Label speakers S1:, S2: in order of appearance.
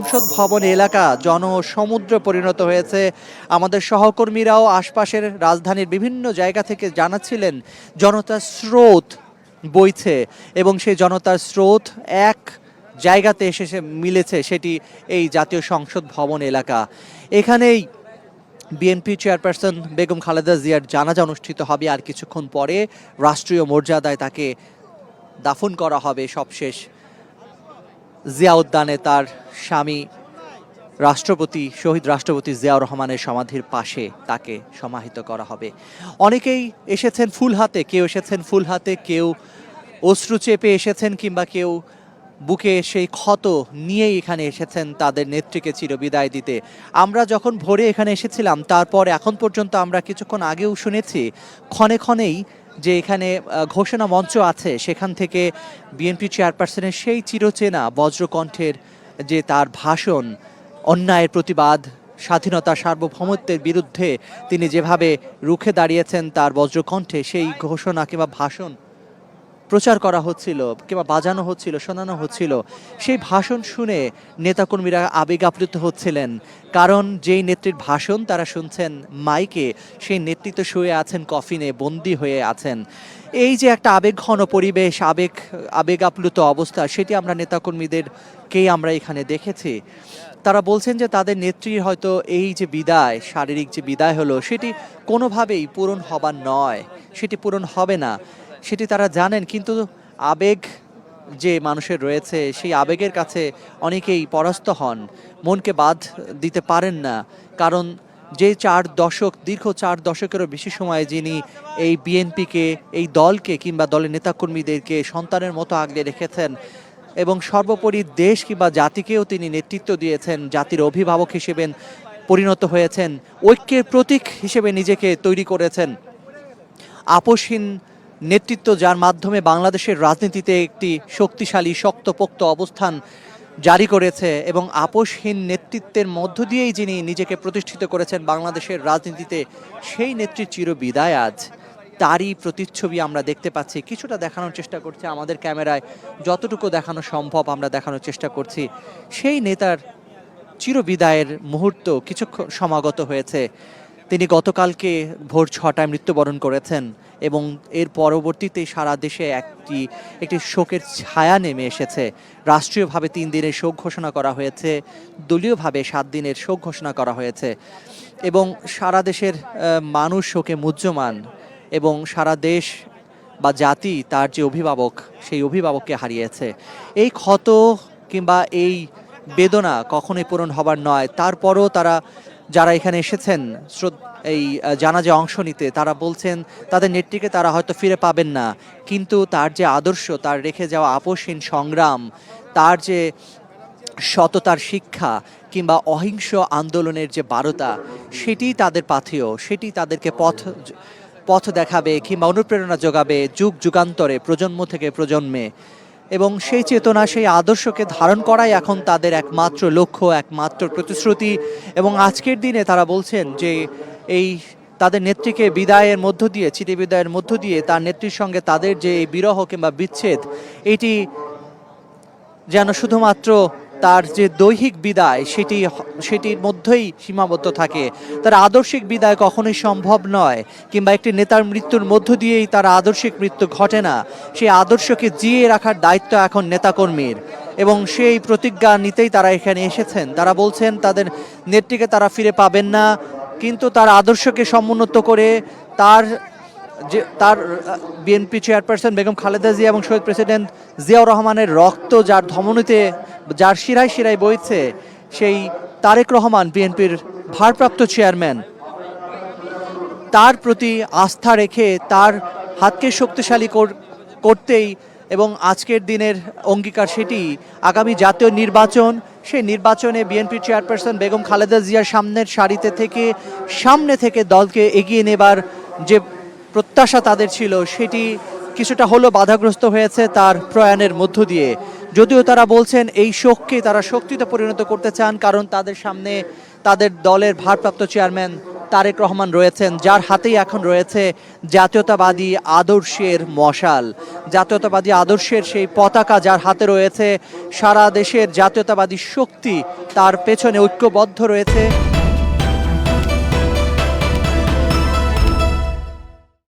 S1: সংসদ ভবন এলাকা জনসমুদ্র পরিণত হয়েছে। আমাদের সহকর্মীরাও আশপাশের রাজধানীর বিভিন্ন জায়গা থেকে জানাচ্ছিলেন জনতার স্রোত বইছে এবং সেই জনতার স্রোত এক জায়গাতে এসে মিলেছে, সেটি এই জাতীয় সংসদ ভবন এলাকা। এখানেই বিএনপি চেয়ারপারসন বেগম খালেদা জিয়ার জানাজা অনুষ্ঠিত হবে। আর কিছুক্ষণ পরে রাষ্ট্রীয় মর্যাদায় তাকে দাফন করা হবে সবশেষ জিয়া উদ্যানে তার স্বামী শহীদ রাষ্ট্রপতি জিয়াউর রহমানের সমাধির পাশে তাকে সমাহিত করা হবে। অনেকেই এসেছেন ফুল হাতে, কেউ অশ্রু চেপে এসেছেন, কিংবা কেউ বুকে সেই ক্ষত নিয়েই এখানে এসেছেন তাদের নেত্রীকে চিরবিদায় দিতে। আমরা যখন ভোরে এখানে এসেছিলাম, তারপর এখন পর্যন্ত আমরা কিছুক্ষণ আগেও শুনেছি ক্ষণে ক্ষণেই যে এখানে ঘোষণা মঞ্চ আছে, সেখান থেকে বিএনপি চেয়ারপারসনের সেই চিরচেনা বজ্রকণ্ঠের যে তার ভাষণ, অন্যায়ের প্রতিবাদ, স্বাধীনতা সার্বভৌমত্বের বিরুদ্ধে তিনি যেভাবে রুখে দাঁড়িয়েছেন, তার বজ্রকণ্ঠে সেই ঘোষণা কিংবা ভাষণ প্রচার করা হচ্ছিল কিংবা বাজানো হচ্ছিল, শোনানো হচ্ছিল। সেই ভাষণ শুনে নেতাকর্মীরা আবেগ আপ্লুত হচ্ছিলেন, কারণ যেই নেত্রীর ভাষণ তারা শুনছেন মাইকে, সেই নেতৃত্ব শুয়ে আছেন কফিনে, বন্দী হয়ে আছেন। এই যে একটা আবেগঘন পরিবেশ, আবেগ আপ্লুত অবস্থা, সেটি আমরা নেতাকর্মীদেরকেই আমরা এখানে দেখেছি। তারা বলছেন যে তাদের নেত্রীর হয়তো এই যে বিদায়, শারীরিক যে বিদায় হলো, সেটি কোনোভাবেই পূরণ হবার নয়, সেটি পূরণ হবে না, সেটি তারা জানেন। কিন্তু আবেগ যে মানুষের রয়েছে, সেই আবেগের কাছে অনেকেই পরাস্ত হন, মনকে বাদ দিতে পারেন না। কারণ যে দীর্ঘ 4 দশকেরও বেশি সময় যিনি এই বিএনপিকে, এই দলকে কিংবা দলের নেতাকর্মীদেরকে সন্তানের মতো আগলে রেখেছেন এবং সর্বোপরি দেশ কিংবা জাতিকেও তিনি নেতৃত্ব দিয়েছেন, জাতির অভিভাবক হিসেবে পরিণত হয়েছেন, ঐক্যের প্রতীক হিসেবে নিজেকে তৈরি করেছেন, আপোষহীন নেতৃত্ব যার মাধ্যমে বাংলাদেশের রাজনীতিতে একটি শক্তিশালী শক্তপোক্ত অবস্থান জারি করেছে, এবং আপোষহীন নেতৃত্বের মধ্য দিয়েই যিনি নিজেকে প্রতিষ্ঠিত করেছেন বাংলাদেশের রাজনীতিতে, সেই নেত্রীর চিরবিদায় আজ, তারই প্রতিচ্ছবি আমরা দেখতে পাচ্ছি। কিছুটা দেখানোর চেষ্টা করছি, আমাদের ক্যামেরায় যতটুকু দেখানো সম্ভব আমরা দেখানোর চেষ্টা করছি। সেই নেতার চিরবিদায়ের মুহূর্ত কিছুক্ষণ সমাগত হয়েছে। তিনি গতকালকে ভোর 6টায় মৃত্যুবরণ করেছেন এবং এর পরবর্তীতে সারা দেশে একটি শোকের ছায়া নেমে এসেছে। রাষ্ট্রীয়ভাবে 3 দিনের শোক ঘোষণা করা হয়েছে, দলীয়ভাবে 7 দিনের শোক ঘোষণা করা হয়েছে এবং সারা দেশের মানুষ শোকে মুহ্যমান এবং সারা দেশ বা জাতি তার যে অভিভাবক, সেই অভিভাবককে হারিয়েছে। এই ক্ষত কিংবা এই বেদনা কখনোই পূরণ হবার নয়। তারপরও যারা এখানে এসেছেন এই জানাজায় অংশ নিতে, তারা বলছেন তাদের নেত্রীকে তারা হয়তো ফিরে পাবেন না, কিন্তু তার যে আদর্শ, তার রেখে যাওয়া আপোষহীন সংগ্রাম, তার যে সততার শিক্ষা কিংবা অহিংস আন্দোলনের যে বারতা, সেটি তাদের পাথেয়, সেটি তাদেরকে পথ দেখাবে কিংবা অনুপ্রেরণা যোগাবে যুগ যুগান্তরে, প্রজন্ম থেকে প্রজন্মে। এবং সেই চেতনা, সেই আদর্শকে ধারণ করাই এখন তাদের একমাত্র লক্ষ্য, একমাত্র প্রতিশ্রুতি। এবং আজকের দিনে তারা বলছেন যে এই তাদের নেত্রীকে বিদায়ের মধ্য দিয়ে, চিরবিদায়ের মধ্য দিয়ে তার নেত্রীর সঙ্গে তাদের যে বিরহ কিংবা বিচ্ছেদ, এটি যেন শুধুমাত্র তার যে দৈহিক বিদায় সেটির মধ্যেই সীমাবদ্ধ থাকে। তার আদর্শিক বিদায় কখনোই সম্ভব নয়, কিংবা একটি নেতার মৃত্যুর মধ্য দিয়েই তার আদর্শিক মৃত্যু ঘটে না। সেই আদর্শকে জিয়ে রাখার দায়িত্ব এখন নেতাকর্মীর, এবং সেই প্রতিজ্ঞা নিতেই তারা এখানে এসেছেন। তারা বলছেন তাদের নেত্রীকে তারা ফিরে পাবেন না, কিন্তু তার আদর্শকে সমুন্নত করে তার বিএনপি চেয়ারপারসন বেগম খালেদা জিয়া এবং শহীদ প্রেসিডেন্ট জিয়াউর রহমানের রক্ত যার ধমনীতে, যার শিরায় শিরায় বইছে, সেই তারেক রহমান বিএনপির ভারপ্রাপ্ত চেয়ারম্যান, তার প্রতি আস্থা রেখে তার হাতকে শক্তিশালী করতেই এবং আজকের দিনের অঙ্গীকার সেটি আগামী জাতীয় নির্বাচন, সেই নির্বাচনে বিএনপি চেয়ারপারসন বেগম খালেদা জিয়ার সামনে থেকে দলকে এগিয়ে নেবার যে প্রত্যাশা তাদের ছিল, সেটি কিছুটা হলো বাধাগ্রস্ত হয়েছে তার প্রয়াণের মধ্য দিয়ে। যদিও তারা বলছেন এই শোককে তারা শক্তিতে পরিণত করতে চান, কারণ তাদের সামনে তাদের দলের ভারপ্রাপ্ত চেয়ারম্যান তারেক রহমান রয়েছেন, যার হাতেই এখন রয়েছে জাতীয়তাবাদী আদর্শের মশাল, জাতীয়তাবাদী আদর্শের সেই পতাকা যার হাতে রয়েছে। সারা দেশের জাতীয়তাবাদী শক্তি তার পেছনে ঐক্যবদ্ধ রয়েছে।